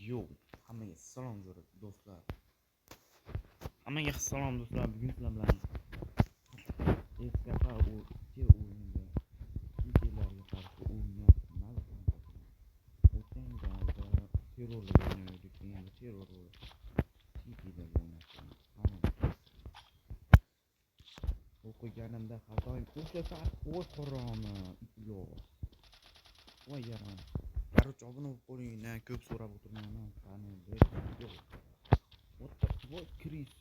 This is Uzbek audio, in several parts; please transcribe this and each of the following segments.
Yo, hammaga salom do'stlar. Hammaga salom do'stlar. Bugun sizlar bilan eskafa o'yinida videolarga qarshi o'ynayapmiz. O'tgan galda terrorga o'ynaydik. Endi terror City'da o'ynayapmiz. O'qiganimda xatoim o'xshasa, voy qoroni, yo. Voy yaram. Короче, obuna bo'lib qo'yinglar, ko'p so'rab o'tirmayman. Qani, yo. What the fuck, Chris?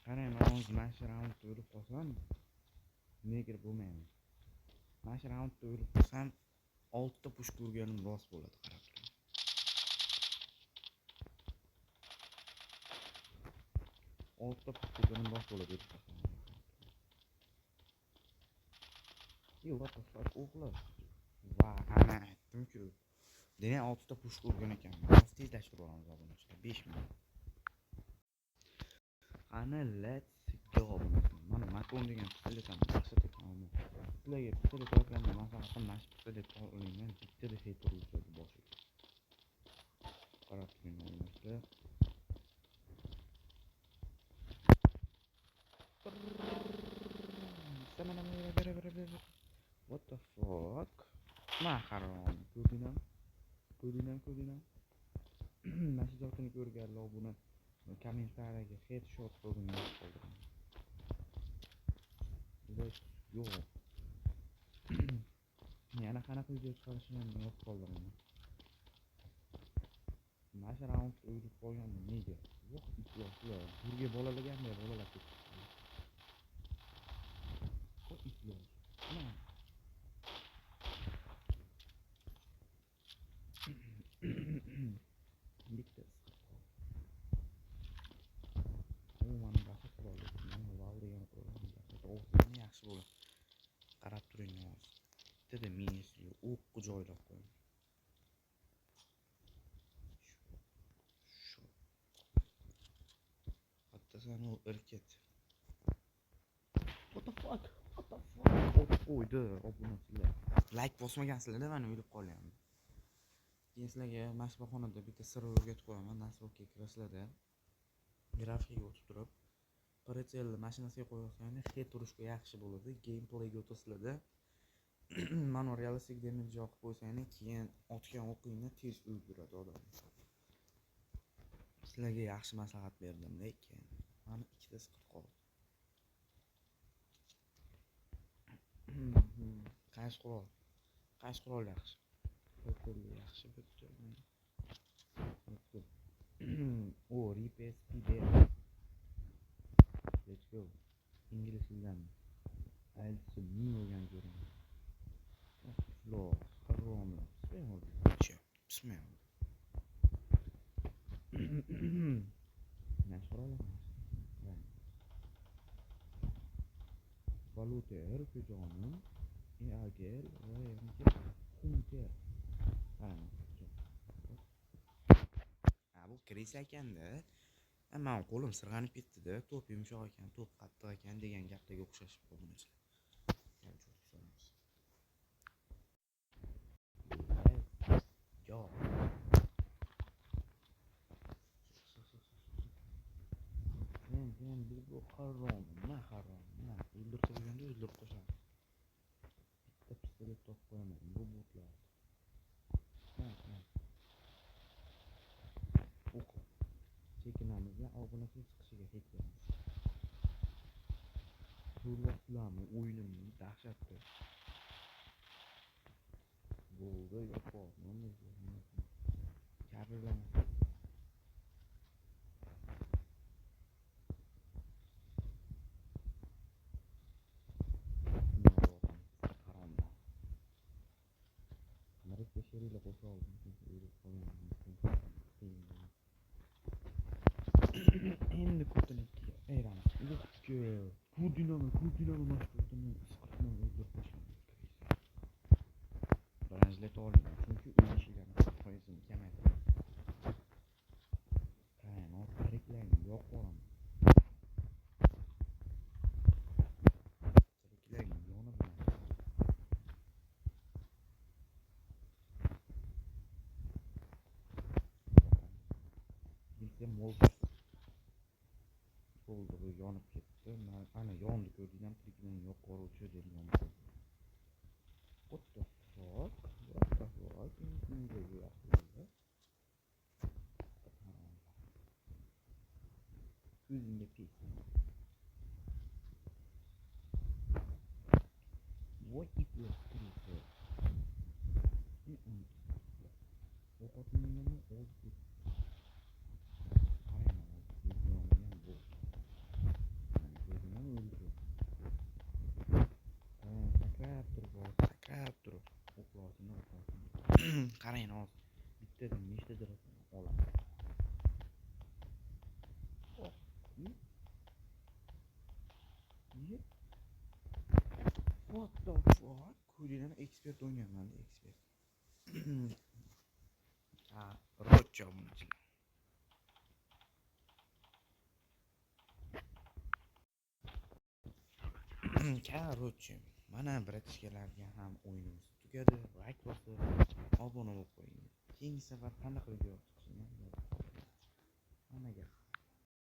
Qarang, men mana shu raundda o'lib qolsam, negr bo'lmayman. Mana shu raundda o'lib qolsam, 6 ta pushka urganim rost bo'ladi, qarab turing. 6 ta pushka urganim rost bo'ladi, o'lib qolsam. Yo, what the fuck, o'g'lim. Va, ana aytdim-ku. Demak 6 ta pushka urgan ekanman. Hozir tezlashtirib olamiz obunachilar. 5 minut. Ana let's go. Mana Makon degan pistoletni yaxshi tepamni. Sizlarga pistolet olganda maslahatim mana shu pistolet olinglar. Bittada hit urishadi boshiga. Qarab turing obunachilar. What the fuck? Maharon. Ko'rdinglar. Mana shu zotini ko'rganlar buni kommentariyaga headshot qildim yozib qo'ydim. Yo'q. Yana qanaqa video chiqarishini ham yozib qoldim. Mana shu raund o'ylab qolgan nega? Yo'q, ifloslar. Burga bolalaganday bolalar ketdi. Qo'y iflos. Mana bitta mana boshqa qiloldi. Mana Valdigan qo'ydim. Yaxshi bo'ladi. Qarab turing hozir. Bittada minusli o'qqa joylab qo'ydim. Shu. Hattasani u erkak. What the fuck? Qo'ydi obunachilar. Like bosmagansizlar-da, mana o'lib qolyapman. Keyin sizlarga mana shu bahonada bitta sir o'rgatib qo'yaman. Nasibga kirasizlarda grafikaga o'tib turib, pretselni mashinasiga qo'ysangiz, hit urishga yaxshi bo'ladi. Gameplayga o'tasizlarda mana realistik damage yoqib qo'ysangiz, keyin otgan o'qingni tez o'ldiradi odamni. Sizlarga yaxshi maslahat berdim, lekin mana ikkitasi qilib qoldi. Qaysi qurol yaxshi? Yaxshi bitta. O, repair speed. Let's go. İngiliz tilden. Elçisi min olgan ko'raman. Iflos, harom. Bismillah. Nasıl olalım? Valuter, Kujonun, Eagel ve Hunter. Bu Chris ekanda. Men qo'lim sirg'anib ketdi-da, to'p yumshoq ekan, to'p qattiq ekan degan gaplarga o'xshashib qolmoqda. Yo. Men bu harom, o'ldirsa bo'lganda o'ldirib qo'yadi. Bitta pistolet topib qo'yaman, bu botlar. O'q. Chekinamizda obunachilik chiqishiga ketamiz. Zo'rlashlarmi o'yinimni dahshatli. Bo'ldi, yo'qolmam. Kabrlar. Amerika şeriyle qo'shildim. Endi ko'talikka ayramiz. Kurdinami mashhurdan isqirtma o'ldirib tashladim. Birinchilik oling, chunki o'lishilarni foizini kamaytiradi. Qarang, orqaliklarni yo'q qolaman. Orqaliklarni yonib Pokemonni ko'rdingmi? Pokemon yo'q qoluvchi deyilgan bo'ldi. What the fuck? What the fuck? Nega yo'qligi? Ko'zingga pis. Voy iplar kurisi. Ovqatlanganni o'zib sakrab turib uxlosini qarang hozir bittadan nechtadir oladi. What the fuck? Ko'ringlar, ekspert o'ynayapman, ekspert. Ha, rocha obunachilar. Короче, mana bratishkalarga ham o'yinimiz tugadi. Like bosib, obuna bo'lib qo'ying. Keyingi safar qanaqa video